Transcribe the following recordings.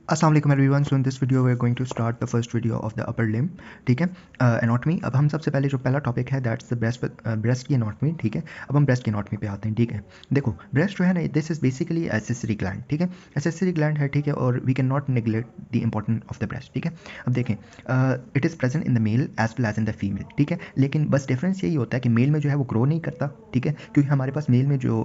अस्सलाम वालेकुम everyone. So in this video we are going to start the first video of the upper limb. ठीक है, anatomy. अब हम सबसे पहले जो पहला टॉपिक है दैट्स द ब्रेस्ट की एनाटॉमी। ठीक है, अब हम ब्रेस्ट की एनाटॉमी पे आते हैं। ठीक है, देखो ब्रेस्ट जो है ना, this is basically accessory gland. ठीक है, एसेसरी ग्लैंड है। ठीक है, और we can not neglect the important of the breast. ठीक है, अब देखें it is present in the male as well as in the female. ठीक है, लेकिन बस डिफरेंस यही होता है कि मेल में जो है वो ग्रो नहीं करता। ठीक है, क्योंकि हमारे पास मेल में जो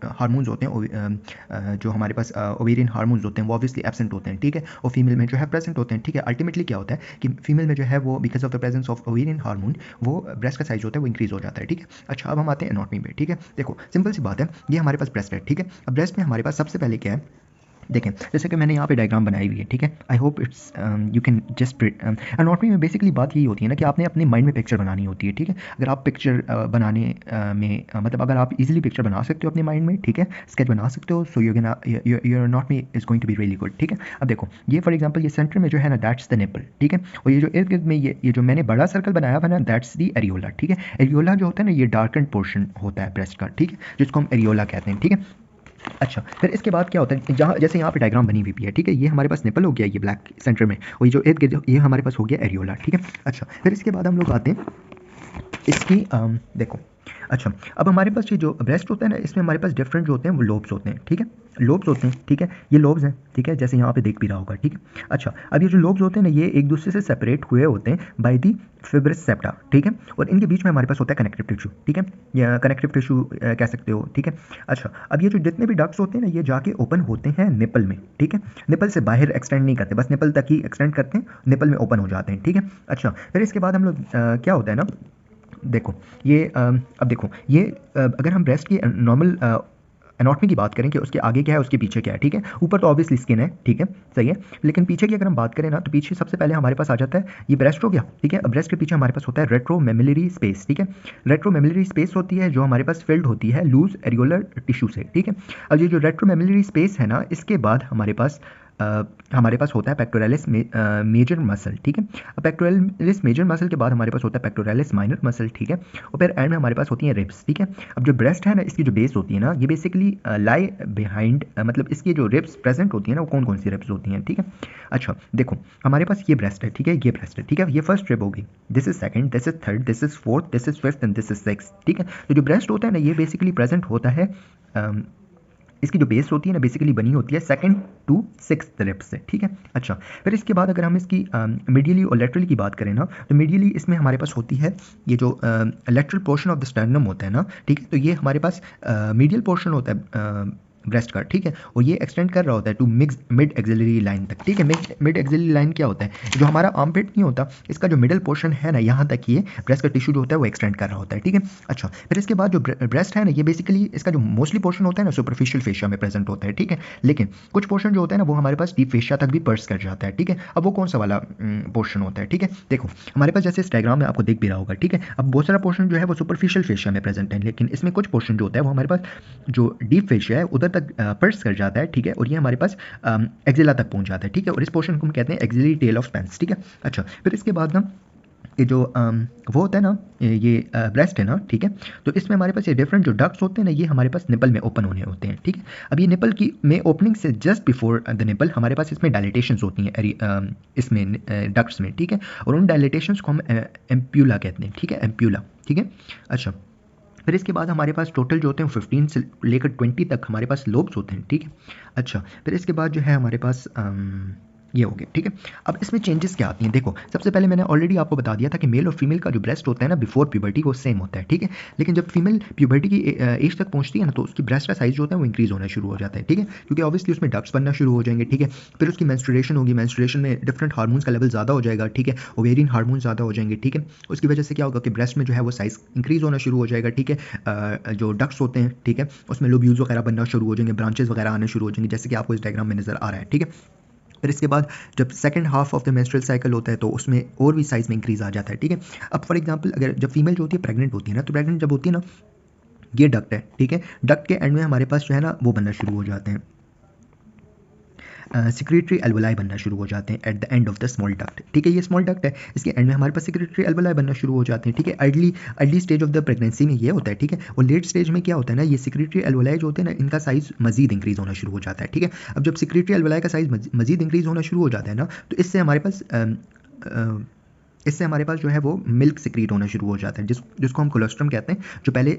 हार्मोन्स होते हैं, जो हमारे पास ओवेरियन हार्मोन्स होते हैं वो ऑब्वियसली एब्सेंट होते हैं। ठीक है, और फीमेल में जो है प्रेजेंट होते हैं। ठीक है, अल्टीमेटली क्या होता है कि फीमेल में जो है वो because of the presence of ovarian hormone वो ब्रेस्ट का साइज होता है वो इंक्रीज हो जाता है। ठीक है, अच्छा अब हम आते हैं एनाटॉमी पे। ठीक है, देखो सिंपल सी बात है, ये हमारे पास ब्रेस्ट है। ठीक है, अब ब्रेस्ट में हमारे पास सबसे पहले क्या है, देखें जैसे कि मैंने यहाँ पे डायग्राम बनाई हुई है। ठीक है, I hope it's you can just anatomy में बेसिकली बात यही होती है ना कि आपने अपने माइंड में पिक्चर बनानी होती है। ठीक है, अगर आप पिक्चर बनाने में मतलब अगर आप इजीली पिक्चर बना सकते हो अपने माइंड में, ठीक है, स्केच बना सकते हो, so your anatomy is going to be really good. ठीक है, अब देखो ये फॉर एग्जांपल ये सेंटर में जो है ना दैट्स द निपल। ठीक है, और ये जो इर्द गिर्द में ये जो मैंने बड़ा सर्कल बनाया हुआ ना दैट्स द एरियोला। ठीक है, एरियोला जो होता है ना ये डार्कन पोर्शन होता है ब्रेस्ट का। ठीक है, जिसको हम एरियोला कहते हैं। ठीक है, अच्छा फिर इसके बाद क्या होता है, जहाँ जैसे यहाँ पे डायग्राम बनी हुई है। ठीक है, ये हमारे पास निपल हो गया, ये ब्लैक सेंटर में, और ये जो इर्द गिर्द ये हमारे पास हो गया एरियोला। ठीक है, अच्छा फिर इसके बाद हम लोग आते हैं इसकी देखो, अच्छा अब हमारे पास ये जो ब्रेस्ट होता है ना इसमें हमारे पास डिफरेंट जो होते हैं वो लोब्स होते हैं। ठीक है, लोब्स होते हैं। ठीक है, ये लोब्स हैं। ठीक है, जैसे यहाँ पे देख भी रहा होगा। ठीक है, अच्छा अब ये जो लोब्स होते हैं ना ये एक दूसरे से सेपरेट हुए होते हैं बाय दी फिब्रिस सेप्टा। ठीक है, और इनके बीच में हमारे पास होता है कनेक्टिव टिश्यू। ठीक है, या कनेक्टिव टिश्यू कह सकते हो। ठीक है, अच्छा अब ये जो जितने भी डक्ट्स होते हैं ना ये जाके ओपन होते हैं निपल में। ठीक है, निपल से बाहर एक्सटेंड नहीं करते, बस निपल तक ही एक्सटेंड करते हैं, निपल में ओपन हो जाते हैं। ठीक है, अच्छा फिर इसके बाद हम लोग क्या होता है ना, देखो ये अब देखो ये अगर हम ब्रेस्ट की नॉर्मल एनाटॉमी की बात करें कि उसके आगे क्या है उसके पीछे क्या है। ठीक है, ऊपर तो ऑब्वियसली स्किन है। ठीक है, सही है, लेकिन पीछे की अगर हम बात करें ना तो पीछे सबसे पहले हमारे पास आ जाता है ये ब्रेस्ट हो गया। ठीक है, अब ब्रेस्ट के पीछे हमारे पास होता है रेट्रो मेमिलरी स्पेस। ठीक है, रेट्रो मेमिलरी स्पेस होती है जो हमारे पास फिल्ड होती है लूज एरियोलर टिश्यू से। ठीक है, अब ये जो रेट्रो मेमिलरी स्पेस है ना इसके बाद हमारे पास होता है पेक्टोरलिस मेजर मसल। ठीक है, अब पेक्टोरलिस मेजर मसल के बाद हमारे पास होता है पेक्टोरलिस माइनर मसल। ठीक है, और फिर एंड में हमारे पास होती है रिब्स। ठीक है, अब जो ब्रेस्ट है ना इसकी जो बेस होती है ना ये बेसिकली लाई बिहाइंड, मतलब इसकी जो रिब्स प्रेजेंट होती है ना वो कौन कौन सी रिब्स होती हैं। ठीक है, अच्छा देखो हमारे पास ये ब्रेस्ट है। ठीक है, ये ब्रेस्ट है। ठीक है, ये फर्स्ट रिब होगी, this is second, this is third, this is fourth, this is fifth and this is sixth. ठीक है, तो जो ब्रेस्ट होता है ना ये बेसिकली प्रेजेंट होता है इसकी जो बेस होती है ना बेसिकली बनी होती है सेकंड टू सिक्स्थ रिब से। ठीक है, अच्छा फिर इसके बाद अगर हम इसकी मीडियली और लेटरली की बात करें ना तो मीडियली इसमें हमारे पास होती है ये जो lateral portion of the sternum होता है ना। ठीक है, तो ये हमारे पास मीडियल पोर्शन होता है ब्रेस्ट का। ठीक है, और ये एक्सटेंड कर रहा होता है टू मिड एक्सिलरी लाइन तक। ठीक है, मिड एक्सिलरी लाइन क्या होता है, जो हमारा आर्मपिट नहीं होता इसका जो मिडल पोर्शन है ना यहाँ तक ये ब्रेस्ट का टिश्यू जो होता है वो एक्सटेंड कर रहा होता है। ठीक है, अच्छा फिर इसके बाद जो ब्रेस्ट है ना ये बेसिकली इसका जो मोस्टली पोर्शन होता है ना सुपरफिशियल फेशिया में प्रेजेंट होता है। ठीक है, लेकिन कुछ पोर्शन जो होता है ना वो हमारे पास डीप फेशिया तक भी पर्स कर जाता है। ठीक है, अब वो कौन सा वाला पोर्शन होता है। ठीक है, देखो हमारे पास जैसे इस डायग्राम में आपको दिख भी रहा होगा। ठीक है, अब बहुत सारा पोर्शन जो है वो सुपरफिशियल फेशिया में प्रेजेंट है, लेकिन इसमें कुछ पोर्शन जो होता है वो हमारे पास जो डीप फेशिया है उधर तक पर्स कर जाता है। ठीक है, और ये हमारे पास एक्जिला तक पहुंच जाता है। ठीक है, और इस पोर्शन को हम कहते हैं एक्सिलरी टेल ऑफ स्पेंस। ठीक है, अच्छा फिर इसके बाद ना ये जो वो होता है ना ये ब्रेस्ट है ना। ठीक है, तो इसमें हमारे पास ये डिफरेंट जो डक्ट्स होते हैं ना ये हमारे पास निपल में ओपन होने होते हैं। ठीक है, अब ये निपल की में ओपनिंग से जस्ट बिफोर द निपल हमारे पास इसमें डायलिटेशंस होती हैं इसमें डक्ट्स में। ठीक है, और उन डायलिटेशंस को हम एम्प्यूला कहते हैं। ठीक है, एम्प्यूला। ठीक है, अच्छा फिर इसके बाद हमारे पास टोटल जो होते हैं 15 से लेकर 20 तक हमारे पास लोब्स होते हैं। ठीक है, अच्छा फिर इसके बाद जो है हमारे पास ये हो गया। ठीक है, अब इसमें चेंजेस क्या आती हैं, देखो सबसे पहले मैंने ऑलरेडी आपको बता दिया था कि मेल और फीमेल का जो ब्रेस्ट होता है ना बिफोर प्यूबर्टी वो सेम होता है। ठीक है, लेकिन जब फीमेल प्यूबर्टी की एज तक पहुंचती है ना तो उसकी ब्रेस्ट का साइज जो होता है वो इंक्रीज होना शुरू हो जाता है। ठीक है, क्योंकि ऑब्वियसली उसमें डक्ट्स बनना शुरू हो जाएंगे। ठीक है, फिर उसकी मेंस्ट्रुएशन होगी, मेंस्ट्रुएशन में डिफरेंट हार्मोन्स का लेवल ज़्यादा हो जाएगा। ठीक है, ओवेरियन हार्मोन ज़्यादा हो जाएंगे। ठीक है, उसकी वजह से क्या होगा कि ब्रेस्ट में जो है वो साइज इंक्रीज होना शुरू हो जाएगा। ठीक है, जो डक्ट्स होते हैं ठीक है उसमें लोब्यूल्स वगैरह बनना शुरू हो जाएंगे, ब्रांचेस वगैरह आना शुरू हो जाएंगे, जैसे कि आपको इस डायग्राम में नजर आ रहा है। ठीक है, फिर इसके बाद जब second half of the menstrual cycle होता है तो उसमें और भी साइज में इंक्रीज आ जाता है। ठीक है, अब फॉर एग्जांपल अगर जब फीमेल जो होती है प्रेग्नेंट होती है ना तो प्रेग्नेंट जब होती है ना ये डक्ट है। ठीक है, डक्ट के एंड में हमारे पास जो है ना वो बनना शुरू हो जाते हैं सिक्रेटरी एल्वोलाई बनना शुरू हो जाते हैं at the end of the small duct. ठीक है, ये स्मॉल डक्ट है, इसके एंड में हमारे पास सिक्रेटरी एल्वोलाई बनना शुरू हो जाते हैं। ठीक है, early stage of the pregnancy में ये होता है। ठीक है, और लेट स्टेज में क्या होता है ना, ये सिक्रेटरी एल्वोलाई जो होते हैं ना, इनका साइज मजीद इंक्रीज होना शुरू हो जाता है। ठीक है, अब जब सिक्रेटरी एल्वोलाई का साइज मजीद इंक्रीज होना शुरू हो जाता है ना, तो इससे हमारे पास जो है वो मिल्क सिक्रीट होना शुरू हो जाता है, जिसको हम कोलोस्ट्रम कहते हैं। जो पहले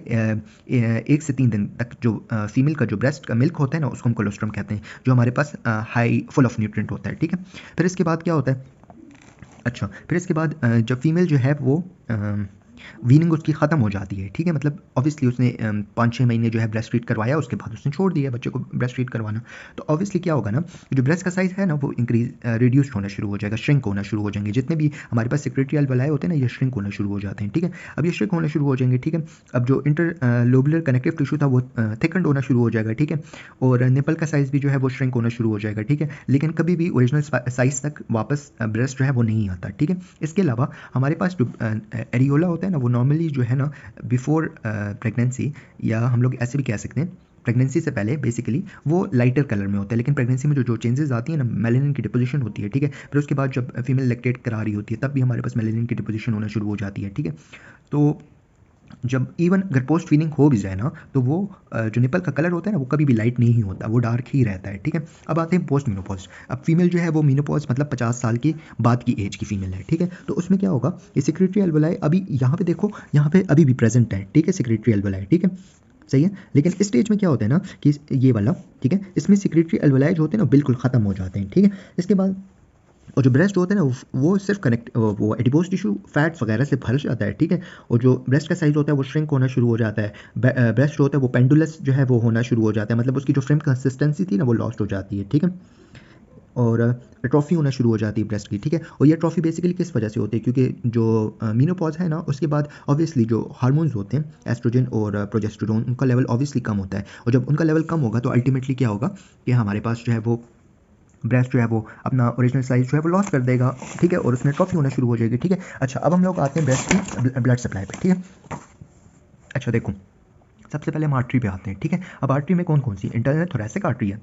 1 से 3 दिन तक जो फीमेल का जो ब्रेस्ट का मिल्क होता है ना, उसको हम कोलोस्ट्रम कहते हैं, जो हमारे पास हाई फुल ऑफ न्यूट्रिएंट होता है। ठीक है, फिर इसके बाद क्या होता है, अच्छा फिर इसके बाद जब फीमेल जो है वो वीनिंग उसकी ख़त्म हो जाती है। ठीक है, मतलब ऑब्वियसली उसने 5-6 महीने जो है ब्रेस्ट फीड करवाया, उसके बाद उसने छोड़ दिया बच्चे को ब्रेस्ट फीड करवाना, तो ऑब्वियसली क्या होगा ना, जो ब्रेस्ट का साइज़ है ना वो रिड्यूस होना शुरू हो जाएगा, श्रिंक होना शुरू हो जाएंगे। जितने भी हमारे पास सिक्रेटरी एल्वोलाई होते हैं ना, ये श्रिंक होना शुरू हो जाते हैं। ठीक है, अब ये श्रिंक होना शुरू हो जाएंगे। ठीक है, अब जो इंटर लोबुलर कनेक्टिव टिश्यू था वो थिकंड होना शुरू हो जाएगा। ठीक है, और निपल का साइज़ भी जो है वो श्रिंक होना शुरू हो जाएगा। ठीक है, लेकिन कभी भी ओरिजिनल साइज़ तक वापस ब्रेस्ट जो है वो नहीं आता। ठीक है, इसके अलावा हमारे पास जो एरियोला होता है ना, वो नॉर्मली जो है ना बिफोर प्रेगनेंसी, या हम लोग ऐसे भी कह सकते हैं प्रेगनेंसी से पहले, बेसिकली वो लाइटर कलर में होता है। लेकिन प्रेगनेंसी में जो चेंजेस आती है ना, मेलानिन की डिपोजिशन होती है। ठीक है, फिर उसके बाद जब फीमेल लैक्टेट करा रही होती है, तब भी हमारे पास मेलानिन की डिपोजिशन होना शुरू हो जाती है। ठीक है, तो जब इवन अगर पोस्ट फीडिंग हो भी जाए ना, तो वो जो निपल का कलर होता है ना, वो कभी भी लाइट नहीं होता, वो डार्क ही रहता है। ठीक है, अब आते हैं पोस्ट मीनोपॉज। अब फीमेल जो है वो मीनोपॉज मतलब 50 साल की बाद की एज की फीमेल है। ठीक है, तो उसमें क्या होगा, ये सिक्रेटरी एल्वोलाई अभी यहाँ पे देखो, यहाँ पे अभी भी प्रेजेंट है। ठीक है, सिक्रेटरी एल्वोलाई। ठीक है, सही है, लेकिन इस स्टेज में क्या होता है ना कि ये वाला, ठीक है, इसमें सिक्रेटरी एल्वोलाई जो होते हैं ना बिल्कुल ख़त्म हो जाते हैं। ठीक है, इसके बाद और जो ब्रेस्ट होते हैं ना वो सिर्फ वो एडिपोज टिश्यू फैट्स वगैरह से भर जाता है। ठीक है, और जो ब्रेस्ट का साइज होता है वो श्रिंक होना शुरू हो जाता है। ब्रेस्ट जो होता है वो पेंडुलस जो है वो होना शुरू हो जाता है, मतलब उसकी जो फ्रेम कंसिस्टेंसी थी ना वो लॉस्ट हो जाती है। ठीक है, और ट्रॉफी होना शुरू हो जाती है ब्रेस्ट की। ठीक है, और ये ट्रॉफी बेसिकली किस वजह से होती है, क्योंकि जो मीनोपॉज है ना, उसके बाद ऑब्वियसली जो हार्मोन्स होते हैं एस्ट्रोजन और प्रोजेस्टेरोन, उनका लेवल ऑब्वियसली कम होता है, और जब उनका लेवल कम होगा तो अल्टीमेटली क्या होगा कि हमारे पास जो है वो ब्रेस्ट जो है वो अपना ओरिजिनल साइज जो है वो लॉस कर देगा। ठीक है, और उसमें ट्रॉफी होना शुरू हो जाएगी। ठीक है, अच्छा अब हम लोग आते हैं ब्रेस्ट की ब्लड सप्लाई पे। ठीक है, अच्छा देखो, सबसे पहले हम आर्टरी पे आते हैं। ठीक है, अब आर्टरी में कौन कौन सी, इंटरनल थोरैसिक आर्टरी है,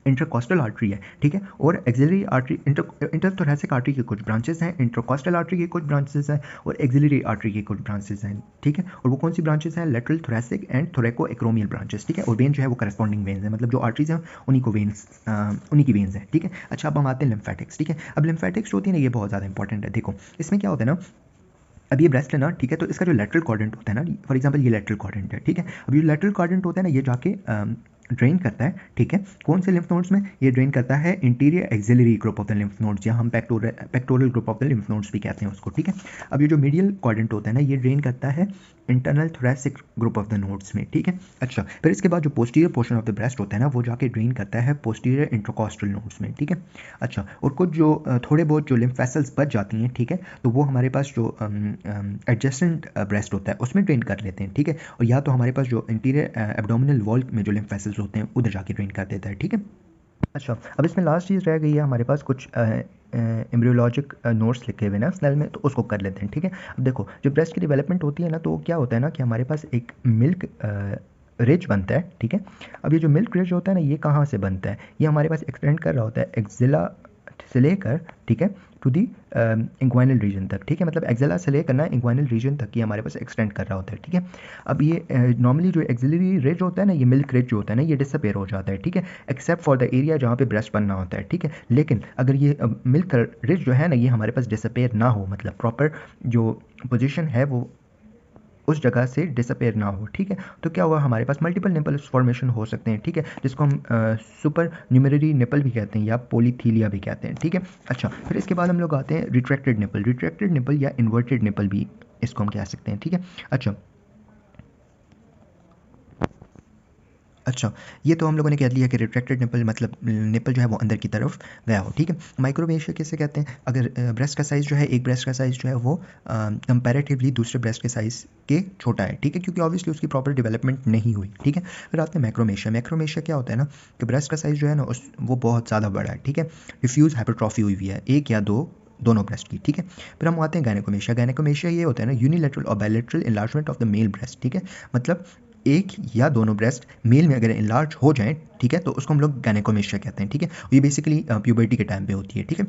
इंटरकॉस्टल आर्टरी है। ठीक है, और एक्सिलरी आर्टरी, इंटरथोरैसिक आर्टरी के कुछ ब्रांचेस हैं, इंटरकॉस्टल आर्टरी के कुछ ब्रांचेस हैं, और एक्सिलरी आर्टरी के कुछ ब्रांचेस हैं। ठीक है, और वो कौन सी ब्रांचेस हैं, lateral thoracic and थोरैको acromial branches. ठीक है, और वेन जो है वो करस्पॉन्डिंग वेन्स हैं, मतलब जो आर्टरीज हैं उन्हीं की वेन्स हैं। ठीक है, अच्छा अब हम आते हैं लिम्फेटिक्स। ठीक है, अब लिम्फेटिक्स होती है ना, ये बहुत ज़्यादा इंपॉर्टेंट है। देखो इसमें क्या होता है ना, अब ये ब्रेस्ट है ना, ठीक है, तो इसका जो लेटरल क्वाड्रेंट होता है ना, फॉर एग्जांपल ये लेटरल क्वाड्रेंट है। ठीक है, अब ये लेटरल क्वाड्रेंट होता है ना, ये जाके ड्रेन करता है। ठीक है, कौन से लिम्फ नोड्स में, ये ड्रेन करता है interior axillary group of the lymph nodes, या हम pectoral group of the lymph nodes भी कहते हैं उसको। ठीक है, अब ये जो मीडियल क्वाड्रेंट होता है ना, ये ड्रेन करता है internal thoracic group of the nodes में। ठीक है, अच्छा फिर इसके बाद जो posterior portion of the breast होता है ना, वो जाके ड्रेन करता है पोस्टीरियर इंट्रोकॉस्टल नोड्स में। ठीक है, अच्छा और कुछ जो थोड़े बहुत जो लिम्फ वेसल्स बच जाती हैं, ठीक है, तो वो हमारे पास जो एडजेसेंट ब्रेस्ट होता है उसमें ड्रेन कर लेते हैं। ठीक है, और या तो हमारे पास जो इंटीरियर एब्डोमिनल वॉल में जो लिम्फ वेसल्स होते हैं उधर जाके ड्रेन कर देता है। ठीक है, अच्छा अब इसमें लास्ट चीज़ रह गई है हमारे पास कुछ एम्ब्रियोलॉजिक नोट्स लिखे हुए ना स्नेल में, तो उसको कर लेते हैं। ठीक है, अब देखो जब ब्रेस्ट की डेवलपमेंट होती है ना, तो क्या होता है ना कि हमारे पास एक मिल्क रिज बनता है। ठीक है, अब ये जो मिल्क रिज होता है ना, ये कहाँ से बनता है, ये हमारे पास एक्सटेंड कर रहा होता है एक्जिला से लेकर, ठीक है, टू दी इंग्वाइनल रीजन तक। ठीक है, मतलब एक्जिला से लेकर ना इंग्वाइनल रीजन तक ये हमारे पास एक्सटेंड कर रहा होता है। ठीक है, अब ये नॉर्मली जो एक्सिलरी रिज होता है ना, ये मिल्क रिज जो होता है ना, ये डिसअपेयर हो जाता है। ठीक है, एक्सेप्ट फॉर द एरिया जहाँ पे ब्रेस्ट बनना होता है। ठीक है, लेकिन अगर ये मिल्क रिज जो है ना, ये हमारे पास डिसअपेयर ना हो, मतलब प्रॉपर जो पोजिशन है वो उस जगह से डिसअपेयर ना हो। ठीक है, तो क्या हुआ, हमारे पास मल्टीपल निपल फॉर्मेशन हो सकते हैं। ठीक है, जिसको हम सुपर न्यूमेररी निपल भी कहते हैं या पोलीथीलिया भी कहते हैं। ठीक है, अच्छा फिर इसके बाद हम लोग आते हैं रिट्रैक्टेड निपल या इन्वर्टेड निपल भी इसको हम कह सकते हैं। ठीक है, अच्छा ये तो हम लोगों ने कह लिया कि रिट्रैक्टेड निपल मतलब निपल जो है वो अंदर की तरफ गया हो। ठीक है, माइक्रोवेशिया किसे कहते हैं, अगर ब्रेस्ट का साइज़ जो है, एक ब्रेस्ट का साइज़ जो है वो कंपैरेटिवली दूसरे ब्रेस्ट के साइज़ के छोटा है। ठीक है, क्योंकि ऑब्वियसली उसकी प्रॉपर डेवलपमेंट नहीं हुई। ठीक है, फिर आते हैं मैक्रोमेशिया क्या होता है ना कि ब्रेस्ट का साइज़ जो है ना वो बहुत ज़्यादा बड़ा है। ठीक है, डिफ्यूज़ हाइपरट्रॉफी हुई है, एक या दोनों ब्रेस्ट की। ठीक है, फिर हम आते हैं गायनेकोमेशिया ये होता है ना यूनिलैटरल और bilateral enlargement of the male breast. ठीक है, मतलब एक या दोनों ब्रेस्ट मेल में अगर इनलार्ज हो जाएं, ठीक है, तो उसको हम लोग गायनेकोमेस्टिया कहते हैं, ठीक है। ये बेसिकली प्यूबर्टी के टाइम पे होती है, ठीक है।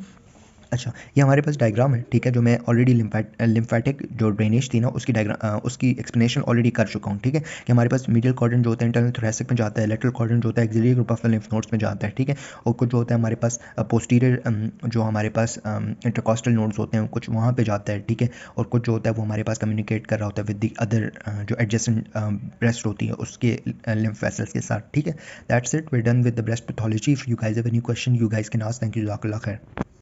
अच्छा, ये हमारे पास डायग्राम है, ठीक है, जो मैं ऑलरेडी लिम्फेटिक जो ड्रेनेज थी ना उसकी डायग्राम उसकी एक्सप्लेनेशन ऑलरेडी कर चुका हूँ, ठीक है, कि हमारे पास मीडियल क्वाड्रेंट जो होता है इंटरनल थोरैसिक में जाता है, लेटरल क्वाड्रेंट जो होता है axillary group of lymph nodes में जाता है, ठीक है, और कुछ जो होता है हमारे पास पोस्टीरियर जो हमारे पास इंटरकॉस्टल नोड्स होते हैं कुछ वहाँ पे जाता है, ठीक है, और कुछ जो होता है वो हमारे पास कम्युनिकेट कर रहा होता है विद द अदर जो एडजेसेंट ब्रेस्ट होती है उसके लिम्फ वेसल्स के साथ, ठीक है। That's it, we done with the breast pathology. If you guys have any question you guys can ask. Thank you, जज़ाकल्लाह खैर।